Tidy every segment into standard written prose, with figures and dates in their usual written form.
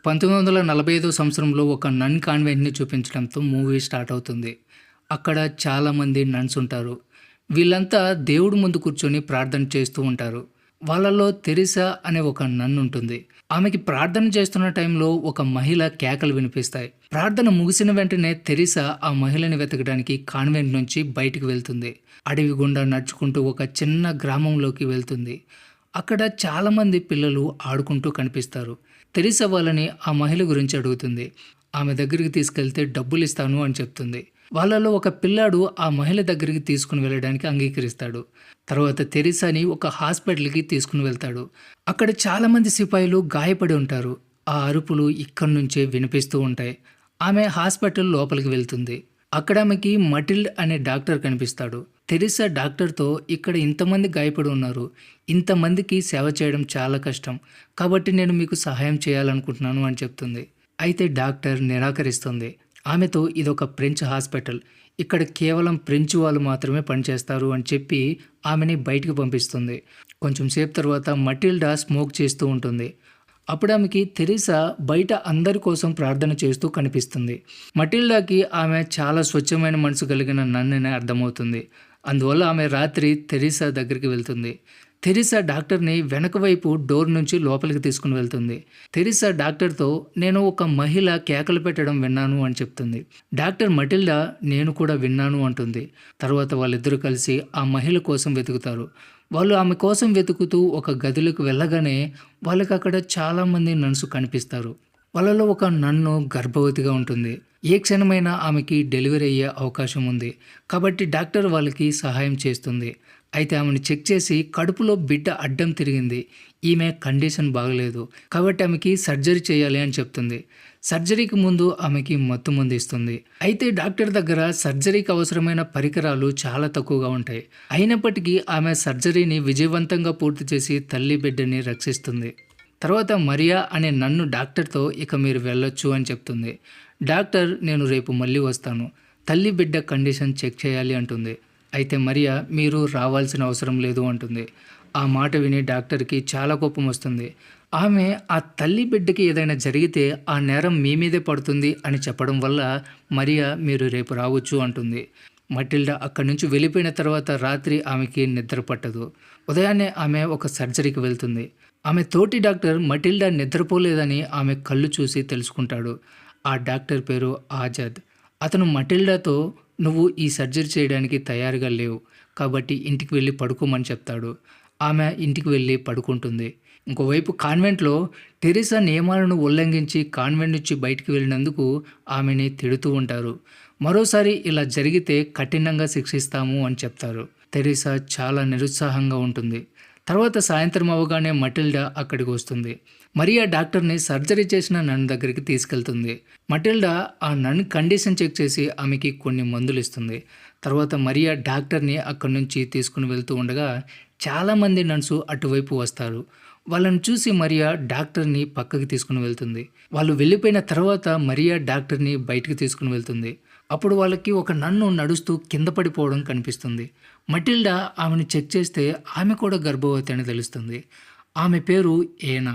1945 సంవత్సరంలో ఒక నన్ కాన్వెంట్‌ని చూపించడంతో movie start అవుతుంది. అక్కడ చాలామంది నన్స్ ఉంటారు. వీళ్ళంతా దేవుడి ముందు కూర్చొని ప్రార్థన చేస్తూ ఉంటారు. వాళ్ళలో తెరిసా అనే ఒక నన్ ఉంటుంది. ఆమెకి ప్రార్థన చేస్తున్న టైంలో ఒక మహిళ కేకలు వినిపిస్తాయి. ప్రార్థన ముగిసిన వెంటనే తెరిసా ఆ మహిళని వెతకడానికి కాన్వెంట్ నుంచి బయటికి వెళ్తుంది. అడవి గుండా నడుచుకుంటూ ఒక చిన్న గ్రామంలోకి వెళ్తుంది. అక్కడ చాలామంది పిల్లలు ఆడుకుంటూ కనిపిస్తారు. తెరిసా వాళ్ళని ఆ మహిళ గురించి అడుగుతుంది. ఆమె దగ్గరికి తీసుకెళ్తే డబ్బులిస్తాను అని చెప్తుంది. వాళ్ళలో ఒక పిల్లాడు ఆ మహిళ దగ్గరికి తీసుకుని వెళ్ళడానికి అంగీకరిస్తాడు. తర్వాత తెరిసాని ఒక హాస్పిటల్‌కి తీసుకుని వెళ్తాడు. అక్కడ చాలామంది సిపాయిలు గాయపడి ఉంటారు. ఆ అరుపులు ఇక్కడి నుంచే వినిపిస్తూ ఉంటాయి. ఆమె హాస్పిటల్ లోపలికి వెళ్తుంది. అక్కడ ఆమెకి మటిల్డ్ అనే డాక్టర్ కనిపిస్తాడు. తెరిసా డాక్టర్‌తో ఇక్కడ ఇంతమంది గాయపడి ఉన్నారు. ఇంతమందికి సేవ చేయడం చాలా కష్టం. కాబట్టి నేను మీకు సహాయం చేయాలనుకుంటున్నాను అని చెప్తుంది. అయితే డాక్టర్ నిరాకరిస్తుంది. ఆమెతో ఇదొక ఫ్రెంచ్ హాస్పిటల్. ఇక్కడ కేవలం ఫ్రెంచ్ వాళ్ళు మాత్రమే పనిచేస్తారు అని చెప్పి ఆమెని బయటికి పంపిస్తుంది. కొంచెం సేపు తర్వాత మటిల్డా స్మోక్ చేస్తూ ఉంటుంది. అప్పుడు ఆమెకి తెరిసా బయట అందరి కోసం ప్రార్థన చేస్తూ కనిపిస్తుంది. మటిల్డాకి ఆమె చాలా స్వచ్ఛమైన మనసు కలిగిన నన్నని అర్థమవుతుంది. అందువల్ల ఆమె రాత్రి తెరిసా దగ్గరికి వెళ్తుంది. తెరిసా డాక్టర్ని వెనక వైపు డోర్ నుంచి లోపలికి తీసుకుని వెళ్తుంది. తెరిసా డాక్టర్తో నేను ఒక మహిళ కేకలు పెట్టడం విన్నాను అని చెప్తుంది. డాక్టర్ మటిల్డా నేను కూడా విన్నాను అంటుంది. తర్వాత వాళ్ళిద్దరూ కలిసి ఆ మహిళ కోసం వెతుకుతారు. వాళ్ళు ఆమె కోసం వెతుకుతూ ఒక గదిలోకి వెళ్ళగానే వాళ్ళకి అక్కడ చాలామంది నర్సు కనిపిస్తారు. వాళ్ళలో ఒక నన్ను గర్భవతిగా ఉంటుంది. ఏ క్షణమైనా ఆమెకి డెలివరీ అయ్యే అవకాశం ఉంది. కాబట్టి డాక్టర్ వాళ్ళకి సహాయం చేస్తుంది. అయితే ఆమెను చెక్ చేసి కడుపులో బిడ్డ అడ్డం తిరిగింది. ఈమె కండిషన్ బాగలేదు. కాబట్టి ఆమెకి సర్జరీ చేయాలి అని చెప్తుంది. సర్జరీకి ముందు ఆమెకి మత్తు మందు ఇస్తుంది. అయితే డాక్టర్ దగ్గర సర్జరీకి అవసరమైన పరికరాలు చాలా తక్కువగా ఉంటాయి. అయినప్పటికీ ఆమె సర్జరీని విజయవంతంగా పూర్తి చేసి తల్లి బిడ్డని రక్షిస్తుంది. తర్వాత మరియా అనే నన్ను డాక్టర్తో ఇక మీరు వెళ్ళొచ్చు అని చెప్తుంది. డాక్టర్ నేను రేపు మళ్ళీ వస్తాను. తల్లి బిడ్డ కండిషన్ చెక్ చేయాలి అంటుంది. అయితే మరియా మీరు రావాల్సిన అవసరం లేదు అంటుంది. ఆ మాట విని డాక్టర్కి చాలా కోపం వస్తుంది. ఆమె ఆ తల్లి బిడ్డకి ఏదైనా జరిగితే ఆ నేరం మీ మీదే పడుతుంది అని చెప్పడం వల్ల మరియా మీరు రేపు రావచ్చు అంటుంది. మటిల్డా అక్కడి నుంచి వెళ్ళిపోయిన తర్వాత రాత్రి ఆమెకి నిద్ర పట్టదు. ఉదయాన్నే ఆమె ఒక సర్జరీకి వెళ్తుంది. ఆమె తోటి డాక్టర్ మటిల్డా నిద్రపోలేదని ఆమె కళ్ళు చూసి తెలుసుకుంటాడు. ఆ డాక్టర్ పేరు ఆజాద్. అతను మటిల్డాతో నువ్వు ఈ సర్జరీ చేయడానికి తయారుగా లేవు కాబట్టి ఇంటికి వెళ్ళి పడుకోమని చెప్తాడు. ఆమె ఇంటికి వెళ్ళి పడుకుంటుంది. ఇంకోవైపు కాన్వెంట్లో టెరిసా నియమాలను ఉల్లంఘించి కాన్వెంట్ నుంచి బయటికి వెళ్ళినందుకు ఆమెని తిడుతూ ఉంటారు. మరోసారి ఇలా జరిగితే కఠినంగా శిక్షిస్తాము అని చెప్తారు. టెరిసా చాలా నిరుత్సాహంగా ఉంటుంది. తర్వాత సాయంత్రం అవగానే మటిల్డా అక్కడికి వస్తుంది. మరియా డాక్టర్ని సర్జరీ చేసిన నన్ దగ్గరికి తీసుకెళ్తుంది. మటిల్డా ఆ నన్ కండిషన్ చెక్ చేసి ఆమెకి కొన్ని మందులు ఇస్తుంది. తర్వాత మరియా డాక్టర్ని అక్కడి నుంచి తీసుకుని వెళ్తూ ఉండగా చాలామంది నర్సు అటువైపు వస్తారు. వాళ్ళని చూసి మరియా డాక్టర్ని పక్కకి తీసుకుని వెళ్తుంది. వాళ్ళు వెళ్ళిపోయిన తర్వాత మరియా డాక్టర్ని బయటికి తీసుకుని వెళ్తుంది. అప్పుడు వాళ్ళకి ఒక నన్ను నడుస్తూ కింద పడిపోవడం కనిపిస్తుంది. మటిల్డా ఆమెను చెక్ చేస్తే ఆమె కూడా గర్భవతి అని తెలుస్తుంది. ఆమె పేరు ఏనా.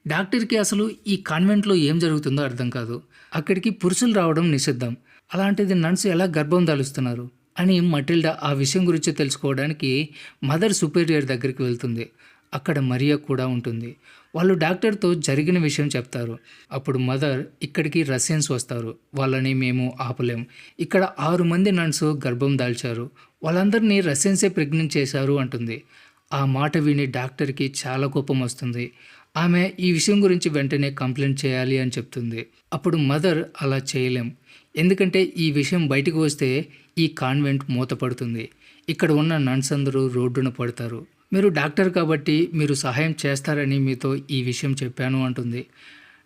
డాక్టర్కి అసలు ఈ కాన్వెంట్లో ఏం జరుగుతుందో అర్థం కాదు. అక్కడికి పురుషులు రావడం నిషిద్ధం. అలాంటిది నర్సు ఎలా గర్భం దాలుస్తున్నారు అని మటిల్డా ఆ విషయం గురించి తెలుసుకోవడానికి మదర్ సుపీరియర్ దగ్గరికి వెళ్తుంది. అక్కడ మరియా కూడా ఉంటుంది. వాళ్ళు డాక్టర్తో జరిగిన విషయం చెప్తారు. అప్పుడు మదర్ ఇక్కడికి రష్యన్స్ వస్తారు. వాళ్ళని మేము ఆపలేం. ఇక్కడ 6 మంది నర్సు గర్భం దాల్చారు. వాళ్ళందరినీ రష్యన్సే ప్రెగ్నెంట్ చేశారు అంటుంది. ఆ మాట విని డాక్టర్కి చాలా కోపం వస్తుంది. ఆమె ఈ విషయం గురించి వెంటనే కంప్లైంట్ చేయాలి అని చెప్తుంది. అప్పుడు మదర్ అలా చేయలేం. ఎందుకంటే ఈ విషయం బయటకు వస్తే ఈ కాన్వెంట్ మూతపడుతుంది. ఇక్కడ ఉన్న నర్స్ అందరూ రోడ్డున పడతారు. మీరు డాక్టర్ కాబట్టి మీరు సహాయం చేస్తారని మీతో ఈ విషయం చెప్పాను అంటుంది.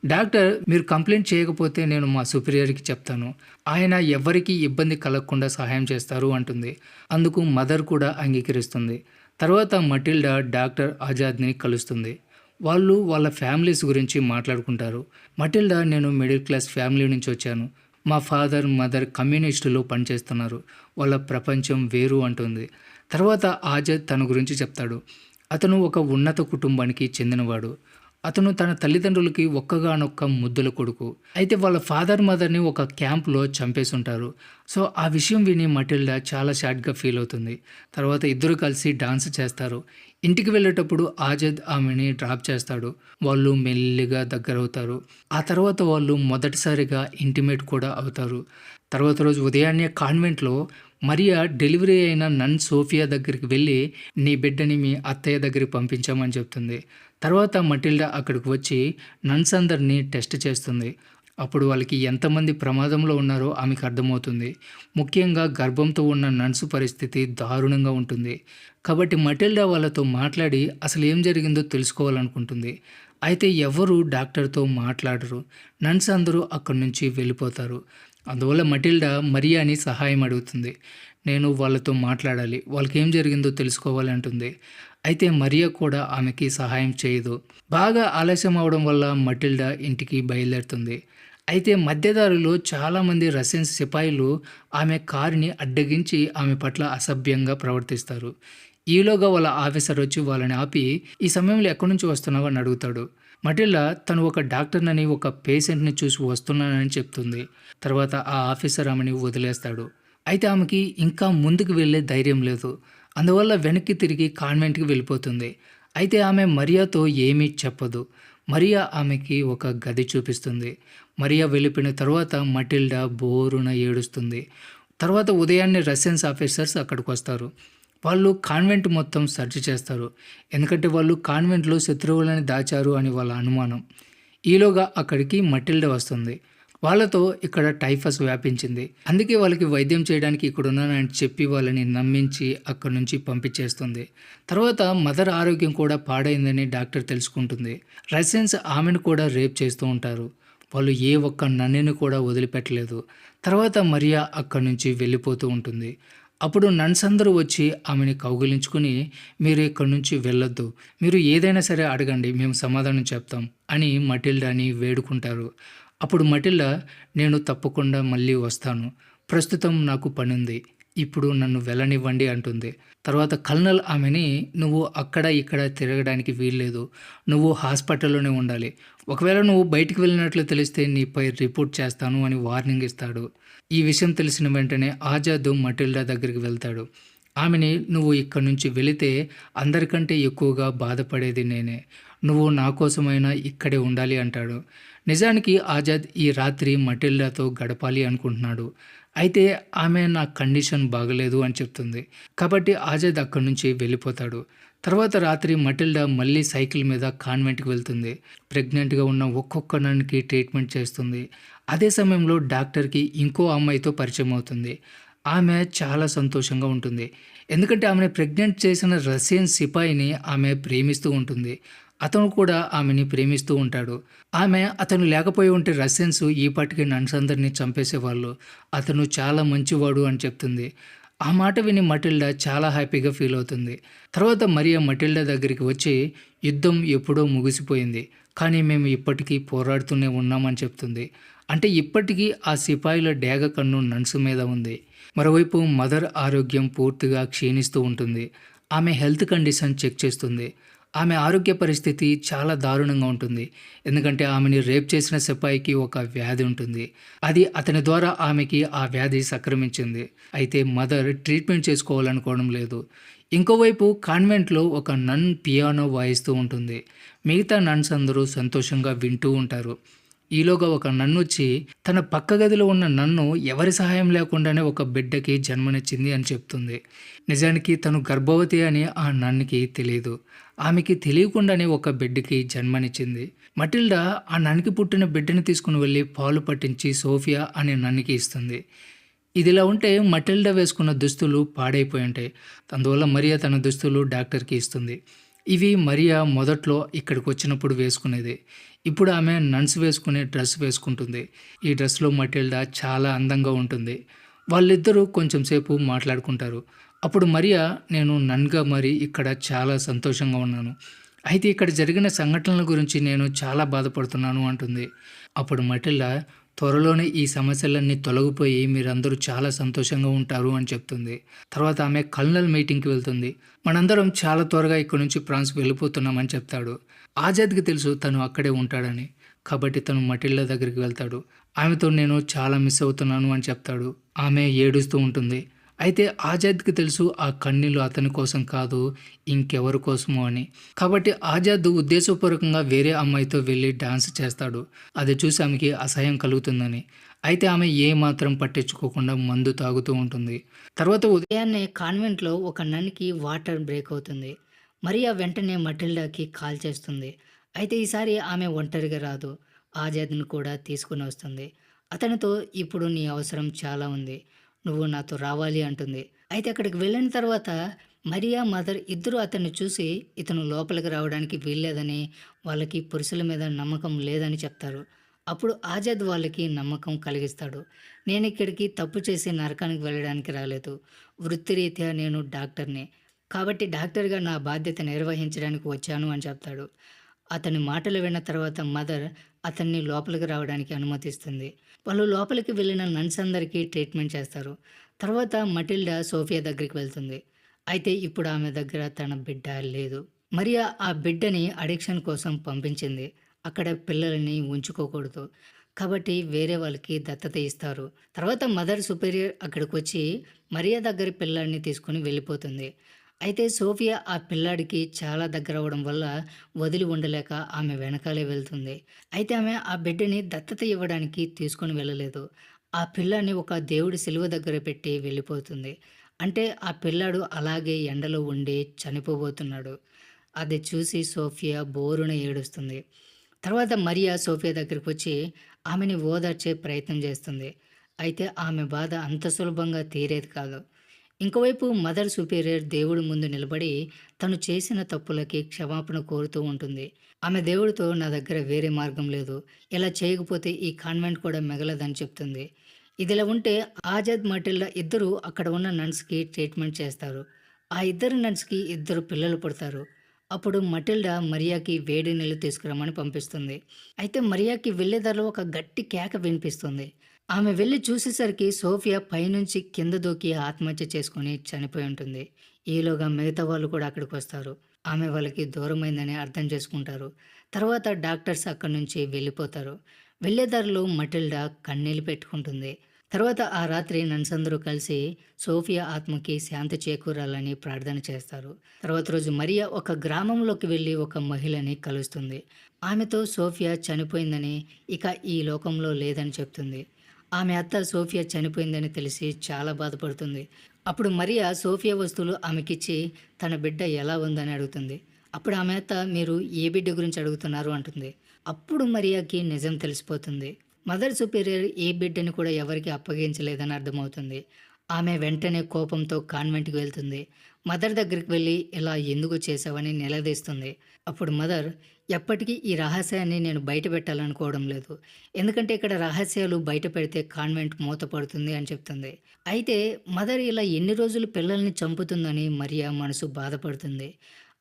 డాక్టర్ మీరు కంప్లైంట్ చేయకపోతే నేను మా సుపీరియర్కి చెప్తాను. ఆయన ఎవ్వరికీ ఇబ్బంది కలగకుండా సహాయం చేస్తారు అంటుంది. అందుకు మదర్ కూడా అంగీకరిస్తుంది. తర్వాత మటిల్డా డాక్టర్ ఆజాద్ని కలుస్తుంది. వాళ్ళు వాళ్ళ ఫ్యామిలీస్ గురించి మాట్లాడుకుంటారు. మటిల్డా నేను మిడిల్ క్లాస్ ఫ్యామిలీ నుంచి వచ్చాను. మా ఫాదర్ మదర్ కమ్యూనిస్టులో పనిచేస్తున్నారు. వాళ్ళ ప్రపంచం వేరు అంటుంది. తర్వాత ఆజాద్ తన గురించి చెప్తాడు. అతను ఒక ఉన్నత కుటుంబానికి చెందినవాడు. అతను తన తల్లిదండ్రులకి ఒక్కగానొక్క ముద్దుల కొడుకు. అయితే వాళ్ళ ఫాదర్, మదర్‌ని ఒక క్యాంప్‌లో చంపేసుంటారు. సో, ఆ విషయం విని మటిల్డా చాలా సాడ్‌గా ఫీల్ అవుతుంది. తర్వాత ఇద్దరు కలిసి డాన్స్ చేస్తారు. ఇంటికి వెళ్ళేటప్పుడు ఆజద్ ఆమెని డ్రాప్ చేస్తాడు. వాళ్ళు మెల్లిగా దగ్గరవుతారు. ఆ తర్వాత వాళ్ళు మొదటిసారిగా ఇంటిమేట్ కూడా అవుతారు. తర్వాత రోజు ఉదయాన్నే కాన్వెంట్‌లో మరియా డెలివరీ అయిన నన్ సోఫియా దగ్గరికి వెళ్ళి, "నీ బిడ్డని మీ అత్తయ్య దగ్గరికి పంపించామని" చెప్తుంది. తర్వాత మటిల్డా అక్కడికి వచ్చి నన్స్ అందరిని టెస్ట్ చేస్తుంది. అప్పుడు వాళ్ళకి ఎంతమంది ప్రమాదంలో ఉన్నారో ఆమెకు అర్థమవుతుంది. ముఖ్యంగా గర్భంతో ఉన్న నన్స్ పరిస్థితి దారుణంగా ఉంటుంది. కాబట్టి మటిల్డా వాళ్ళతో మాట్లాడి అసలు ఏం జరిగిందో తెలుసుకోవాలనుకుంటుంది. అయితే ఎవరు డాక్టర్‌తో మాట్లాడరు. నన్స్ అందరూ అక్కడి నుంచి వెళ్ళిపోతారు. అందువల్ల మటిల్డా మరియాని సహాయం అడుగుతుంది. నేను వాళ్ళతో మాట్లాడాలి. వాళ్ళకేం జరిగిందో తెలుసుకోవాలి అంటుంది. అయితే మరియా కూడా ఆమెకి సహాయం చేయదు. బాగా ఆలస్యం అవడం వల్ల మటిల్డా ఇంటికి బయలుదేరుతుంది. అయితే మధ్యదారిలో చాలామంది రష్యన్ సిపాయిలు ఆమె కారుని అడ్డగించి ఆమె పట్ల అసభ్యంగా ప్రవర్తిస్తారు. ఈలోగా వాళ్ళ ఆఫీసర్ వచ్చి వాళ్ళని ఆపి, "ఈ సమయంలో ఎక్కడి నుంచి వస్తున్నావు?" అని అడుగుతాడు. మటిల్డా తను ఒక డాక్టర్‌నని, ఒక పేషెంట్‌ని చూసి వస్తున్నానని చెప్తుంది. తర్వాత ఆ ఆఫీసర్ ఆమెని వదిలేస్తాడు. అయితే ఆమెకి ఇంకా ముందుకు వెళ్ళే ధైర్యం లేదు. అందువల్ల వెనక్కి తిరిగి కాన్వెంట్‌కి వెళ్ళిపోతుంది. అయితే ఆమె మరియాతో ఏమీ చెప్పదు. మరియా ఆమెకి ఒక గది చూపిస్తుంది. మరియా వెళ్ళిపోయిన తర్వాత మటిల్డా బోరున ఏడుస్తుంది. తర్వాత ఉదయాన్నే రష్యన్స్ ఆఫీసర్స్ అక్కడికొస్తారు. వాళ్ళు కాన్వెంట్ మొత్తం సెర్చ్ చేస్తారు. ఎందుకంటే వాళ్ళు కాన్వెంట్‌లో శత్రువులని దాచారు అని వాళ్ళ అనుమానం. ఈలోగా అక్కడికి మటిల్డా వస్తుంది. వాళ్ళతో ఇక్కడ టైఫస్ వ్యాపించింది. అందుకే వాళ్ళకి వైద్యం చేయడానికి ఇక్కడున్నానని చెప్పి వాళ్ళని నమ్మించి అక్కడి నుంచి పంపించేస్తుంది. తర్వాత మదర్ ఆరోగ్యం కూడా పాడైందని డాక్టర్ తెలుసుకుంటుంది. రష్యన్స్ ఆమెను కూడా రేప్ చేస్తూ ఉంటారు. వాళ్ళు ఏ ఒక్క నన్నుని కూడా వదిలిపెట్టలేదు. తర్వాత మరియా అక్కడి నుంచి వెళ్ళిపోతూ ఉంటుంది. అప్పుడు నన్స్ అందరూ వచ్చి ఆమెని కౌగిలించుకుని, "మీరు ఇక్కడి నుంచి వెళ్ళొద్దు. మీరు ఏదైనా సరే అడగండి. మేము సమాధానం చెప్తాం" అని మటిల్డాని వేడుకుంటారు. అప్పుడు మటిల్డా, "నేను తప్పకుండా మళ్ళీ వస్తాను. ప్రస్తుతం నాకు పనుంది. ఇప్పుడు నన్ను వెళ్ళనివ్వండి" అంటుంది. తర్వాత కల్నల్ ఆమెని, "నువ్వు అక్కడ ఇక్కడ తిరగడానికి వీల్లేదు. నువ్వు హాస్పిటల్‌లోనే ఉండాలి. ఒకవేళ నువ్వు బయటికి వెళ్ళినట్లు తెలిస్తే నీపై రిపోర్ట్ చేస్తాను" అని వార్నింగ్ ఇస్తాడు. ఈ విషయం తెలిసిన వెంటనే ఆజాద్ మటిల్డా దగ్గరికి వెళ్తాడు. ఆమెని, "నువ్వు ఇక్కడి నుంచి వెళితే అందరికంటే ఎక్కువగా బాధపడేది నేనే. నువ్వు నా కోసమైనా ఇక్కడే ఉండాలి" అంటాడు. నిజానికి ఆజాద్ ఈ రాత్రి మటిల్డాతో గడపాలి అనుకుంటున్నాడు. అయితే ఆమె, "నా కండిషన్ బాగలేదు" అని చెప్తుంది. కాబట్టి ఆజాద్ అక్కడి నుంచి వెళ్ళిపోతాడు. తర్వాత రాత్రి మటిల్డా మళ్ళీ సైకిల్ మీద కాన్వెంట్‌కి వెళ్తుంది. ప్రెగ్నెంట్‌గా ఉన్న ఒక్కొక్క నన్‌కి ట్రీట్మెంట్ చేస్తుంది. అదే సమయంలో డాక్టర్‌కి ఇంకో అమ్మాయితో పరిచయం అవుతుంది. ఆమె చాలా సంతోషంగా ఉంటుంది. ఎందుకంటే ఆమెని ప్రెగ్నెంట్ చేసిన రష్యన్ సిపాయిని ఆమె ప్రేమిస్తూ ఉంటుంది. అతను కూడా ఆమెని ప్రేమిస్తూ ఉంటాడు. అతను లేకపోయి ఉంటే రష్యన్స్ ఈ పాటికి నన్స్ అందరిని చంపేసేవాళ్ళు. అతను చాలా మంచివాడు అని చెప్తుంది. ఆ మాట విని మటిల్డా చాలా హ్యాపీగా ఫీల్ అవుతుంది. తర్వాత మరియా మటిల్డా దగ్గరికి వచ్చి, "యుద్ధం ఎప్పుడో ముగిసిపోయింది. కానీ మేము ఇప్పటికీ పోరాడుతూనే ఉన్నామని" చెప్తుంది. అంటే ఇప్పటికీ ఆ సిపాయిల డేగ కన్ను నన్స్ మీద ఉంది. మరోవైపు మదర్ ఆరోగ్యం పూర్తిగా క్షీణిస్తూ ఉంటుంది. ఆమె హెల్త్ కండిషన్ చెక్ చేస్తుంది. ఆమె ఆరోగ్య పరిస్థితి చాలా దారుణంగా ఉంటుంది. ఎందుకంటే ఆమెని రేప్ చేసిన సిపాయికి ఒక వ్యాధి ఉంటుంది. అది అతని ద్వారా ఆమెకి ఆ వ్యాధి సంక్రమించింది. అయితే మదర్ ట్రీట్మెంట్ చేసుకోవాలనుకోవడం లేదు. ఇంకోవైపు కాన్వెంట్‌లో ఒక నన్ పియానో వాయిస్తూ ఉంటుంది. మిగతా నన్స్ అందరూ సంతోషంగా వింటూ ఉంటారు. ఈలోగా ఒక నన్నొచ్చి తన పక్క గదిలో ఉన్న నన్ను ఎవరి సహాయం లేకుండానే ఒక బిడ్డకి జన్మనిచ్చింది అని చెప్తుంది. నిజానికి తను గర్భవతి అని ఆ నన్నుకి తెలీదు. ఆమెకి తెలియకుండానే ఒక బిడ్డకి జన్మనిచ్చింది. మటిల్డా ఆ నన్నుకి పుట్టిన బిడ్డని తీసుకుని వెళ్ళి పాలు పట్టించి సోఫియా అనే నన్నుకి ఇస్తుంది. ఇదిలా ఉంటే మటిల్డా వేసుకున్న దుస్తులు పాడైపోయి ఉంటాయి. అందువల్ల మరియా తన దుస్తులు డాక్టర్‌కి ఇస్తుంది. ఇవి మరియా మొదట్లో ఇక్కడికి వచ్చినప్పుడు వేసుకునేది. ఇప్పుడు ఆమె నన్స్ వేసుకునే డ్రెస్ వేసుకుంటుంది. ఈ డ్రెస్‌లో మటిల్డా చాలా అందంగా ఉంటుంది. వాళ్ళిద్దరూ కొంచెం సేపు మాట్లాడుకుంటారు. అప్పుడు మరియా, "నేను నన్‌గా మారి ఇక్కడ చాలా సంతోషంగా ఉన్నాను. అయితే ఇక్కడ జరిగిన సంఘటనల గురించి నేను చాలా బాధపడుతున్నాను" అంటుంది. అప్పుడు మటిల్డా, "త్వరలోనే ఈ సమస్యలన్నీ తొలగిపోయి మీరందరూ చాలా సంతోషంగా ఉంటారు" అని చెప్తుంది. తర్వాత ఆమె కల్నల్ మీటింగ్‌కి వెళ్తుంది. "మనందరం చాలా త్వరగా ఇక్కడి నుంచి ఫ్రాన్స్ వెళ్ళిపోతున్నాం" అని చెప్తాడు. ఆజాద్‌కి తెలుసు తను అక్కడే ఉంటాడని. కాబట్టి తను మటిల్డా దగ్గరికి వెళ్తాడు. ఆమెతో నేను చాలా మిస్ అవుతున్నాను అని చెప్తాడు. ఆమె ఏడుస్తూ ఉంటుంది. అయితే ఆజాద్‌కి తెలుసు ఆ కన్నీళ్లు అతని కోసం కాదు, ఇంకెవరి కోసమో అని. కాబట్టి ఆజాద్ ఉద్దేశపూర్వకంగా వేరే అమ్మాయితో వెళ్లి డాన్స్ చేస్తాడు. అది చూసి ఆమెకి అసహ్యం కలుగుతుందని. అయితే ఆమె ఏమాత్రం పట్టించుకోకుండా మందు తాగుతూ ఉంటుంది. తర్వాత ఉదయాన్నే కాన్వెంట్‌లో ఒక నన్‌కి వాటర్ బ్రేక్ అవుతుంది. మరియా వెంటనే మటిల్డాకి కాల్ చేస్తుంది. అయితే ఈసారి ఆమె ఒంటరిగా రాదు. ఆజాద్‌ని కూడా తీసుకొని వస్తుంది. అతనితో ఇప్పుడు నీ అవసరం చాలా ఉంది. నువ్వు నాతో రావాలి అంటుంది. అయితే అక్కడికి వెళ్ళిన తర్వాత మరియా, మదర్ ఇద్దరూ అతన్ని చూసి ఇతను లోపలికి రావడానికి వీల్లేదని, వాళ్ళకి పురుషుల మీద నమ్మకం లేదని చెప్తారు. అప్పుడు ఆజాద్ వాళ్ళకి నమ్మకం కలిగిస్తాడు. నేనిక్కడికి తప్పు చేసి నరకానికి వెళ్ళడానికి రాలేదు. వృత్తిరీత్యా నేను డాక్టర్‌ని. కాబట్టి డాక్టర్‌గా నా బాధ్యత నిర్వహించడానికి వచ్చాను అని చెప్తాడు. అతని మాటలు విన్న తర్వాత మదర్ అతన్ని లోపలికి రావడానికి అనుమతిస్తుంది. వాళ్ళు లోపలికి వెళ్ళిన నన్స్ అందరికీ ట్రీట్మెంట్ చేస్తారు. తర్వాత మటిల్డా సోఫియా దగ్గరికి వెళ్తుంది. అయితే ఇప్పుడు ఆమె దగ్గర తన బిడ్డ లేదు. మరియా ఆ బిడ్డని అడిక్షన్ కోసం పంపించింది. అక్కడ పిల్లలని ఉంచుకోకూడదు. కాబట్టి వేరే వాళ్ళకి దత్తత ఇస్తారు. తర్వాత మదర్ సుపీరియర్ అక్కడికొచ్చి మరియా దగ్గర పిల్లాడిని తీసుకొని వెళ్ళిపోతుంది. అయితే సోఫియా ఆ పిల్లాడికి చాలా దగ్గరవ్వడం వల్ల వదిలి ఉండలేక ఆమె వెనకాలే వెళ్తుంది. అయితే ఆమె ఆ బిడ్డని దత్తత ఇవ్వడానికి తీసుకొని వెళ్ళలేదు. ఆ పిల్లాడిని ఒక దేవుడి శిలువ దగ్గర పెట్టి వెళ్ళిపోతుంది. అంటే ఆ పిల్లాడు అలాగే ఎండలో ఉండి చనిపోబోతున్నాడు. అది చూసి సోఫియా బోరున ఏడుస్తుంది. తర్వాత మరియా సోఫియా దగ్గరికొచ్చి ఆమెని ఓదార్చే ప్రయత్నం చేస్తుంది. అయితే ఆమె బాధ అంత సులభంగా తీరేది కాదు. ఇంకోవైపు మదర్ సుపీరియర్ దేవుడి ముందు నిలబడి తను చేసిన తప్పులకి క్షమాపణ కోరుతూ ఉంటుంది. ఆమె దేవుడితో నా దగ్గర వేరే మార్గం లేదు. ఇలా చేయకపోతే ఈ కాన్వెంట్ కూడా మిగలదని చెప్తుంది. ఇదిలా ఉంటే ఆజాద్, మటిల్డా ఇద్దరూ అక్కడ ఉన్న నన్స్‌కి ట్రీట్మెంట్ చేస్తారు. ఆ ఇద్దరు నన్స్‌కి ఇద్దరు పిల్లలు పుడతారు. అప్పుడు మటిల్డా మరియాకి వేడి నీళ్లు తీసుకురమ్మని పంపిస్తుంది. అయితే మరియాకి వెళ్ళే దారిలో ఒక గట్టి కేక వినిపిస్తుంది. ఆమె వెళ్లి చూసేసరికి సోఫియా పైనుంచి కింద దూకి ఆత్మహత్య చేసుకొని చనిపోయి ఉంటుంది. ఈలోగా మిగతా వాళ్ళు కూడా అక్కడికొస్తారు. ఆమె వాళ్ళకి దూరమైందని అర్థం చేసుకుంటారు. తర్వాత డాక్టర్స్ అక్కడి నుంచి వెళ్ళిపోతారు. వెళ్ళే దారిలో మటిల్డా కన్నీళ్లు పెట్టుకుంటుంది. తర్వాత ఆ రాత్రి నన్సందరూ కలిసి సోఫియా ఆత్మకి శాంతి చేకూరాలని ప్రార్థన చేస్తారు. తర్వాత రోజు మరియా ఒక గ్రామంలోకి వెళ్ళి ఒక మహిళని కలుస్తుంది. ఆమెతో సోఫియా చనిపోయిందని, ఇక ఈ లోకంలో లేదని చెప్తుంది. ఆమె అత్త సోఫియా చనిపోయిందని తెలిసి చాలా బాధపడుతుంది. అప్పుడు మరియా సోఫియా వస్తువులు ఆమెకిచ్చి తన బిడ్డ ఎలా ఉందని అడుగుతుంది. అప్పుడు ఆమె అత్త మీరు ఏ బిడ్డ గురించి అడుగుతున్నారు అంటుంది. అప్పుడు మరియాకి నిజం తెలిసిపోతుంది. మదర్ సుపీరియర్ ఏ బిడ్డని కూడా ఎవరికీ అప్పగించలేదని అర్థమవుతుంది. ఆమె వెంటనే కోపంతో కాన్వెంట్‌కి వెళ్తుంది. మదర్ దగ్గరికి వెళ్లి ఇలా ఎందుకు చేశావని నిలదీస్తుంది. అప్పుడు మదర్ ఎప్పటికీ ఈ రహస్యాన్ని నేను బయట పెట్టాలనుకోవడం లేదు. ఎందుకంటే ఇక్కడ రహస్యాలు బయట పెడితే కాన్వెంట్ మూతపడుతుంది అని చెప్తుంది. అయితే మదర్ ఇలా ఎన్ని రోజులు పిల్లల్ని చంపుతుందని మరియా మనసు బాధపడుతుంది.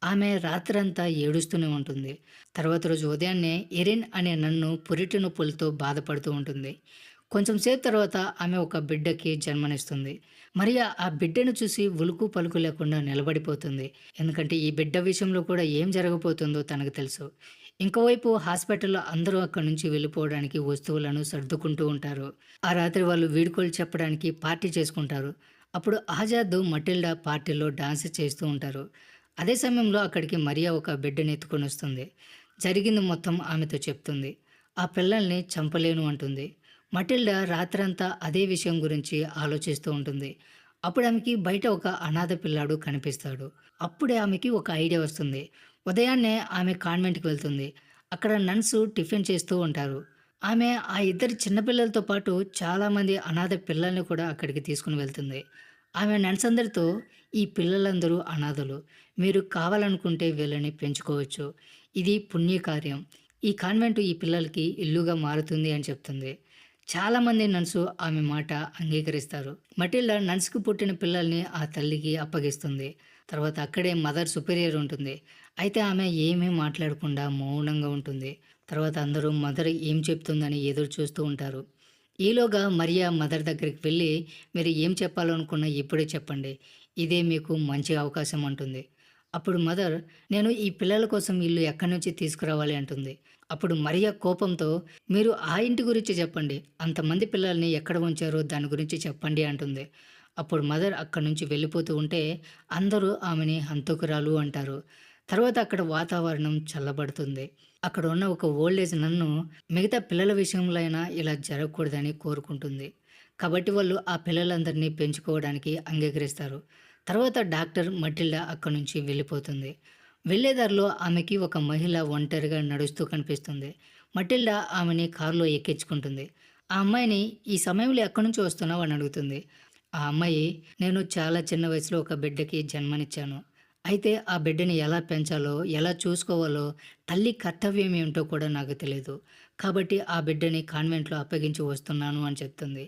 ఆమె రాత్రంతా ఏడుస్తూనే ఉంటుంది. తర్వాత రోజు ఉదయాన్నే ఎరిన్ అనే నన్ను పురిటి నొప్పులతో బాధపడుతూ ఉంటుంది. కొంచెం సేపు తర్వాత ఆమె ఒక బిడ్డకి జన్మనిస్తుంది. మరియా ఆ బిడ్డను చూసి ఉలుకు పలుకు లేకుండా నిలబడిపోతుంది. ఎందుకంటే ఈ బిడ్డ విషయంలో కూడా ఏం జరగబోతుందో తనకు తెలుసు. ఇంకోవైపు హాస్పిటల్‌లో అందరూ అక్కడి నుంచి వెళ్ళిపోవడానికి వస్తువులను సర్దుకుంటూ ఉంటారు. ఆ రాత్రి వాళ్ళు వీడ్కోలు చెప్పడానికి పార్టీ చేసుకుంటారు. అప్పుడు ఆజాద్, మటిల్డా పార్టీలో డాన్స్ చేస్తూ ఉంటారు. అదే సమయంలో అక్కడికి మరియా ఒక బిడ్డని ఎత్తుకొనొస్తుంది. జరిగింది మొత్తం ఆమెతో చెప్తుంది. ఆ పిల్లల్ని చంపలేను అంటుంది. మటిల్డా రాత్రంతా అదే విషయం గురించి ఆలోచిస్తూ ఉంటుంది. అప్పుడు ఆమెకి బయట ఒక అనాథ పిల్లాడు కనిపిస్తాడు. అప్పుడే ఆమెకి ఒక ఐడియా వస్తుంది. ఉదయాన్నే ఆమె కాన్వెంట్‌కి వెళ్తుంది. అక్కడ నన్స్ టిఫిన్ చేస్తూ ఉంటారు. ఆమె ఆ ఇద్దరు చిన్న పిల్లలతో పాటు చాలామంది అనాథ పిల్లల్ని కూడా అక్కడికి తీసుకొని వెళ్తుంది. ఆమె నన్స్ అందరితో ఈ పిల్లలందరూ అనాథలు. మీరు కావాలనుకుంటే వీళ్ళని పెంచుకోవచ్చు. ఇది పుణ్యకార్యం. ఈ కాన్వెంట్ ఈ పిల్లలకి ఇల్లుగా మారుతుంది అని చెప్తుంది. చాలామంది నన్సు ఆమె మాట అంగీకరిస్తారు. మటిల్డా నన్స్‌కి పుట్టిన పిల్లల్ని ఆ తల్లికి అప్పగిస్తుంది. తర్వాత అక్కడే మదర్ సుపీరియర్ ఉంటుంది. అయితే ఆమె ఏమీ మాట్లాడకుండా మౌనంగా ఉంటుంది. తర్వాత అందరూ మదర్ ఏం చెప్తుందని ఎదురు చూస్తూ ఉంటారు. ఈలోగా మరియా మదర్ దగ్గరికి వెళ్ళి మీరు ఏం చెప్పాలనుకున్నా ఇప్పుడే చెప్పండి. ఇదే మీకు మంచి అవకాశం అంటుంది. అప్పుడు మదర్, "నేను ఈ పిల్లల కోసం ఇల్లు ఎక్కడి నుంచి తీసుకురావాలి" అంటుంది. అప్పుడు మరియా కోపంతో, "మీరు ఆ ఇంటి గురించి చెప్పండి. అంతమంది పిల్లల్ని ఎక్కడ ఉంచారో దాని గురించి చెప్పండి" అంటుంది. అప్పుడు మదర్ అక్కడి నుంచి వెళ్ళిపోతూ ఉంటే అందరూ ఆమెని హంతకురాలు అంటారు. తర్వాత అక్కడ వాతావరణం చల్లబడుతుంది. అక్కడ ఉన్న ఒక ఓల్డ్ ఏజ్ నన్ను మిగతా పిల్లల విషయంలో అయినా ఇలా జరగకూడదని కోరుకుంటుంది. కాబట్టి వాళ్ళు ఆ పిల్లలందరినీ పెంచుకోవడానికి అంగీకరిస్తారు. తర్వాత డాక్టర్ మటిల్డా అక్కడి నుంచి వెళ్ళిపోతుంది. వెళ్ళే దారిలో ఆమెకి ఒక మహిళ ఒంటరిగా నడుస్తూ కనిపిస్తుంది. మటిల్డా ఆమెని కారులో ఎక్కించుకుంటుంది. ఆ అమ్మాయిని, "ఈ సమయంలో ఎక్కడి నుంచి వస్తున్నావు?" అని అడుగుతుంది. ఆ అమ్మాయి, "నేను చాలా చిన్న వయసులో ఒక బిడ్డకి జన్మనిచ్చాను. అయితే ఆ బిడ్డని ఎలా పెంచాలో, ఎలా చూసుకోవాలో, తల్లి కర్తవ్యం ఏమిటో కూడా నాకు తెలీదు. కాబట్టి ఆ బిడ్డని కాన్వెంట్‌లో అప్పగించి వస్తున్నాను" అని చెప్తుంది.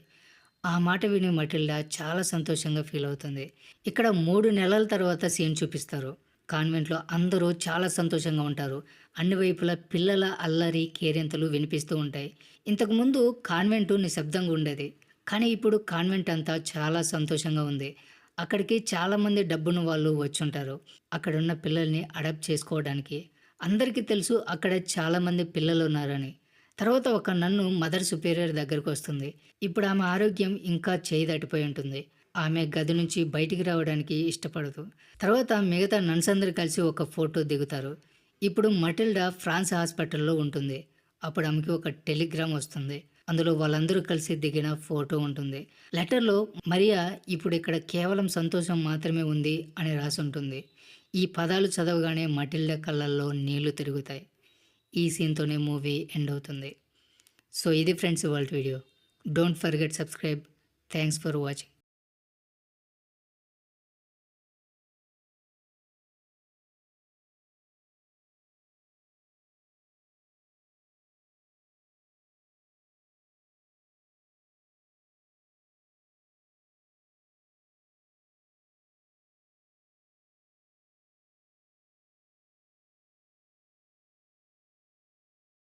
ఆ మాట విని మటిల్డా చాలా సంతోషంగా ఫీల్ అవుతుంది. ఇక్కడ 3 నెలల తర్వాత సీన్ చూపిస్తారు. కాన్వెంట్‌లో అందరూ చాలా సంతోషంగా ఉంటారు. అన్ని వైపులా పిల్లల అల్లరి, కేరింతలు వినిపిస్తూ ఉంటాయి. ఇంతకుముందు కాన్వెంటు నిశ్శబ్దంగా ఉండేది. కానీ ఇప్పుడు కాన్వెంట్ అంతా చాలా సంతోషంగా ఉంది. అక్కడికి చాలామంది డబ్బున్న వాళ్ళు వచ్చుంటారు. అక్కడున్న పిల్లల్ని అడాప్ట్ చేసుకోవడానికి. అందరికీ తెలుసు అక్కడ చాలామంది పిల్లలున్నారని. తర్వాత ఒక నన్ను మదర్ సుపీరియర్ దగ్గరకొస్తుంది. ఇప్పుడు ఆమె ఆరోగ్యం ఇంకా చేయి దాటిపోయి ఉంటుంది. ఆమె గది నుంచి బయటికి రావడానికి ఇష్టపడదు. తర్వాత మిగతా నన్స్ అందరూ కలిసి ఒక ఫోటో దిగుతారు. ఇప్పుడు మటిల్డా ఫ్రాన్స్ హాస్పిటల్‌లో ఉంటుంది. అప్పుడు ఆమెకి ఒక టెలిగ్రామ్ వస్తుంది. అందులో వాళ్ళందరూ కలిసి దిగిన ఫోటో ఉంటుంది. లెటర్‌లో మరియా ఇప్పుడు ఇక్కడ కేవలం సంతోషం మాత్రమే ఉంది అని రాసుంటుంది. ఈ పదాలు చదవగానే మటిల్డా కళ్ళల్లో నీళ్లు తిరుగుతాయి. ఈ సీన్‌తోనే మూవీ ఎండ్ అవుతుంది. సో ఇది ఫ్రెండ్స్ ఇవాల్టి video. Don't forget subscribe. Thanks for watching.